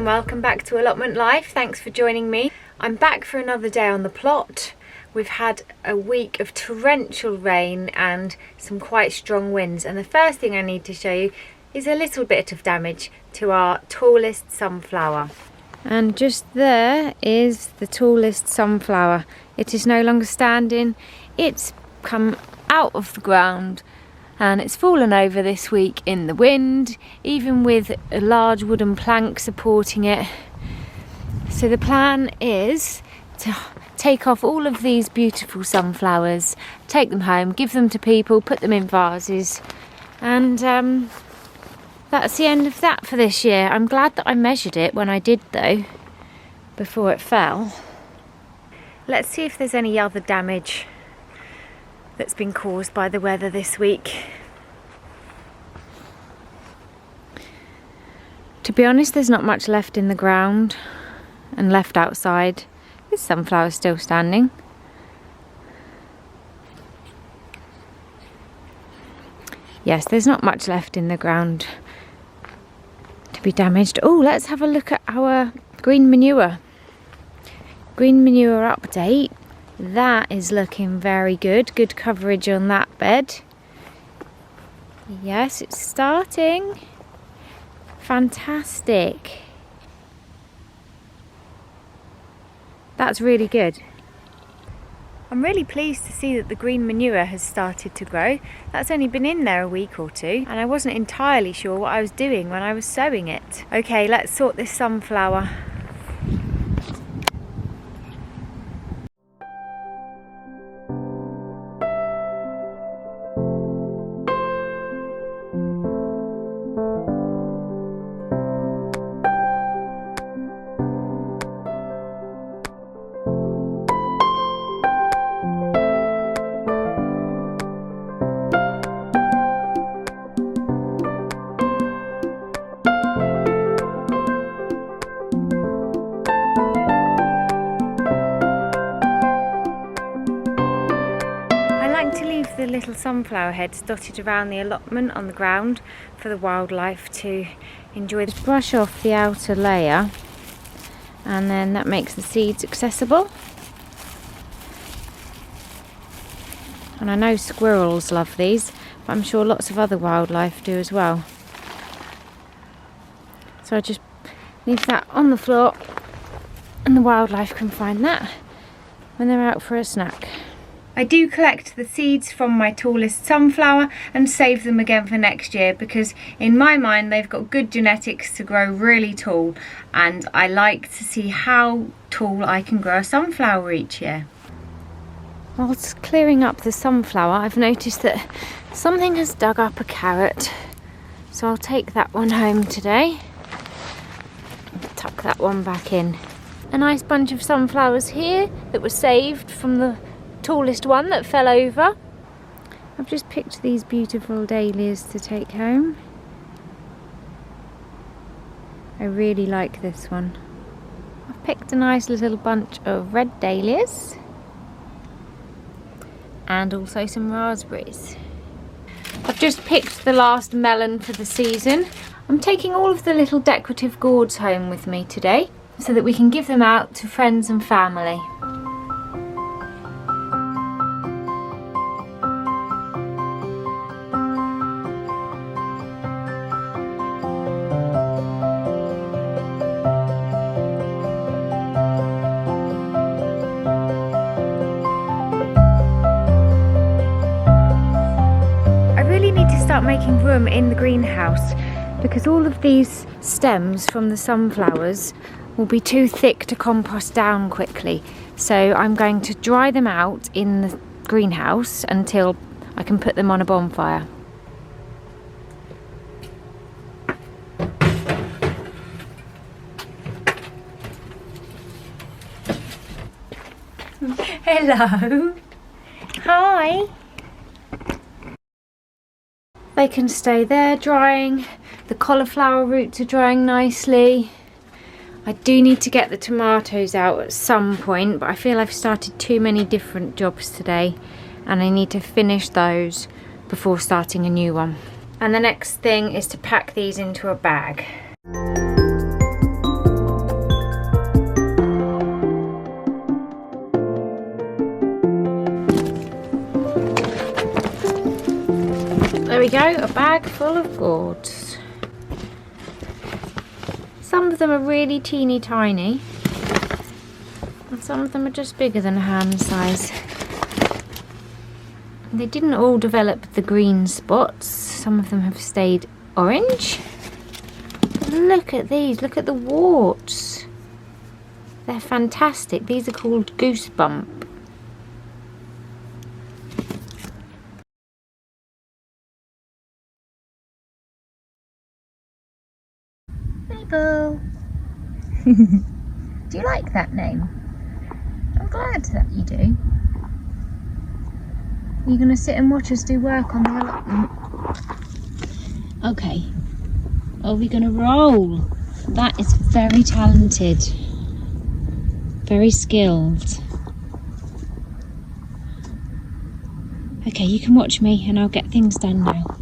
and welcome back to Allotment Life. Thanks for joining me. I'm back for another day on the plot. We've had a week of torrential rain and some quite strong winds, and the first thing I need to show you is a little bit of damage to our tallest sunflower. And just there is the tallest sunflower. It is no longer standing. It's come out of the ground and it's fallen over this week in the wind, even with a large wooden plank supporting it. So the plan is to take off all of these beautiful sunflowers, take them home, give them to people, put them in vases, and that's the end of that for this year. I'm glad that I measured it when I did though, before it fell. Let's see if there's any other damage that's been caused by the weather this week. To be honest, there's not much left in the ground and left outside. This sunflower's still standing. Yes, there's not much left in the ground to be damaged. Oh, let's have a look at our green manure. Green manure update. That is looking very good. Good coverage on that bed. Yes, it's starting. Fantastic. That's really good. I'm really pleased to see that the green manure has started to grow. That's only been in there a week or two, and I wasn't entirely sure what I was doing when I was sowing it. Okay, let's sort this sunflower. The little sunflower heads dotted around the allotment on the ground for the wildlife to enjoy. Just brush off the outer layer, and then that makes the seeds accessible. And I know squirrels love these, but I'm sure lots of other wildlife do as well. So I just leave that on the floor and the wildlife can find that when they're out for a snack. I do collect the seeds from my tallest sunflower and save them again for next year, because in my mind they've got good genetics to grow really tall, and I like to see how tall I can grow a sunflower each year. Whilst clearing up the sunflower, I've noticed that something has dug up a carrot, so I'll take that one home today and tuck that one back in. A nice bunch of sunflowers here that were saved from the tallest one that fell over. I've just picked these beautiful dahlias to take home. I really like this one. I've picked a nice little bunch of red dahlias and also some raspberries. I've just picked the last melon for the season. I'm taking all of the little decorative gourds home with me today so that we can give them out to friends and family. Making room in the greenhouse, because all of these stems from the sunflowers will be too thick to compost down quickly, so I'm going to dry them out in the greenhouse until I can put them on a bonfire. Hello. Hi. They can stay there drying. The cauliflower roots are drying nicely. I do need to get the tomatoes out at some point, but I feel I've started too many different jobs today and I need to finish those before starting a new one. And the next thing is to pack these into a bag. go, a bag full of gourds. Some of them are really teeny tiny, and some of them are just bigger than a hand size. They didn't all develop the green spots. Some of them have stayed orange. But look at these, look at the warts. They're fantastic. These are called goosebump. Mabel. Do you like that name? I'm glad that you do. You're going to sit and watch us do work on the allotment. Okay. Are we going to roll? That is very talented. Very skilled. Okay, you can watch me and I'll get things done now.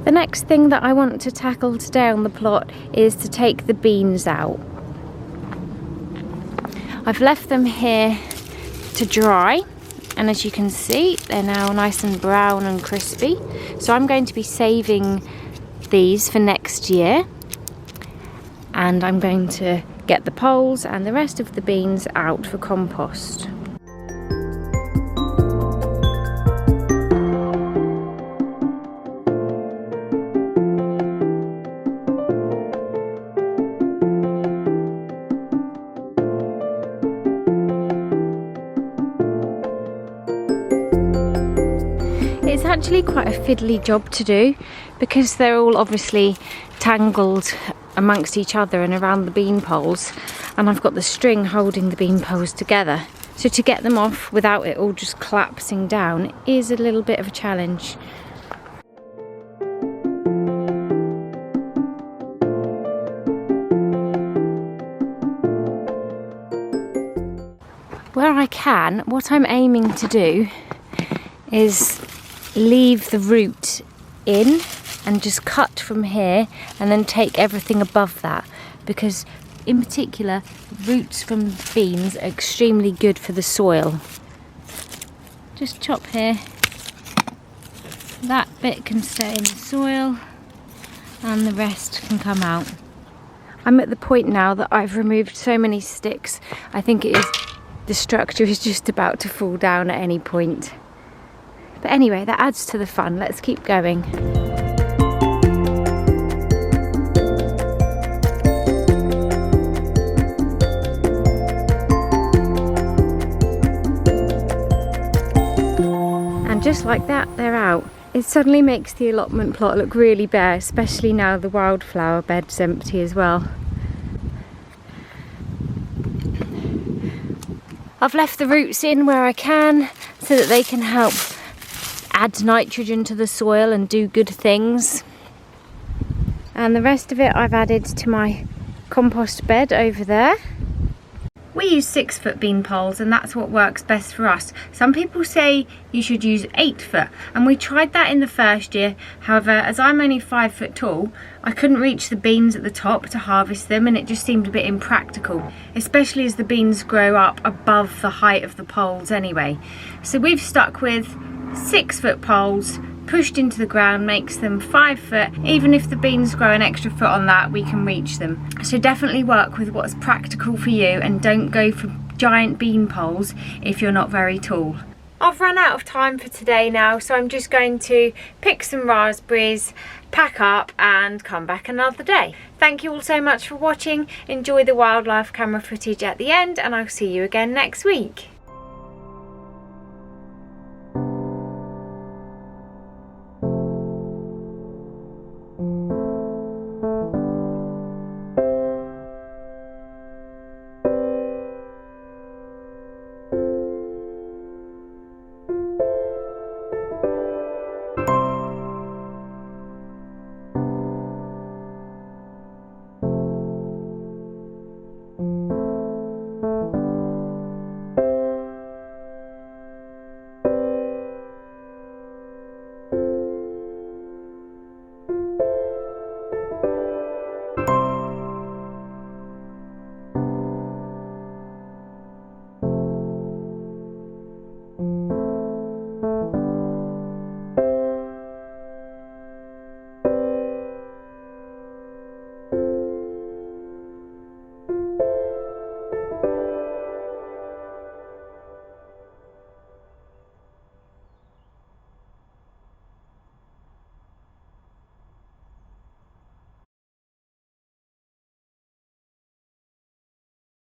The next thing that I want to tackle today on the plot is to take the beans out. I've left them here to dry. And as you can see, they're now nice and brown and crispy. So I'm going to be saving these for next year. And I'm going to get the poles and the rest of the beans out for compost. It's actually quite a fiddly job to do because they're all obviously tangled amongst each other and around the bean poles, and I've got the string holding the bean poles together. So to get them off without it all just collapsing down is a little bit of a challenge. Where I can, what I'm aiming to do is leave the root in and just cut from here and then take everything above that, because in particular roots from beans are extremely good for the soil. Just chop here, that bit can stay in the soil and the rest can come out. I'm at the point now that I've removed so many sticks, I think the structure is just about to fall down at any point. But anyway, that adds to the fun. Let's keep going. And just like that, they're out. It suddenly makes the allotment plot look really bare, especially now the wildflower bed's empty as well. I've left the roots in where I can so that they can help add nitrogen to the soil and do good things. And the rest of it I've added to my compost bed over there. We use 6-foot bean poles and that's what works best for us. Some people say you should use 8-foot, and we tried that in the first year. However, as I'm only 5 foot tall, I couldn't reach the beans at the top to harvest them, and it just seemed a bit impractical, especially as the beans grow up above the height of the poles anyway. So we've stuck with 6-foot poles pushed into the ground, makes them 5 foot. Even if the beans grow an extra foot on that, we can reach them. So definitely work with what's practical for you and don't go for giant bean poles if you're not very tall. I've run out of time for today now, so I'm just going to pick some raspberries, pack up and come back another day. Thank you all so much for watching. Enjoy the wildlife camera footage at the end, and I'll see you again next week.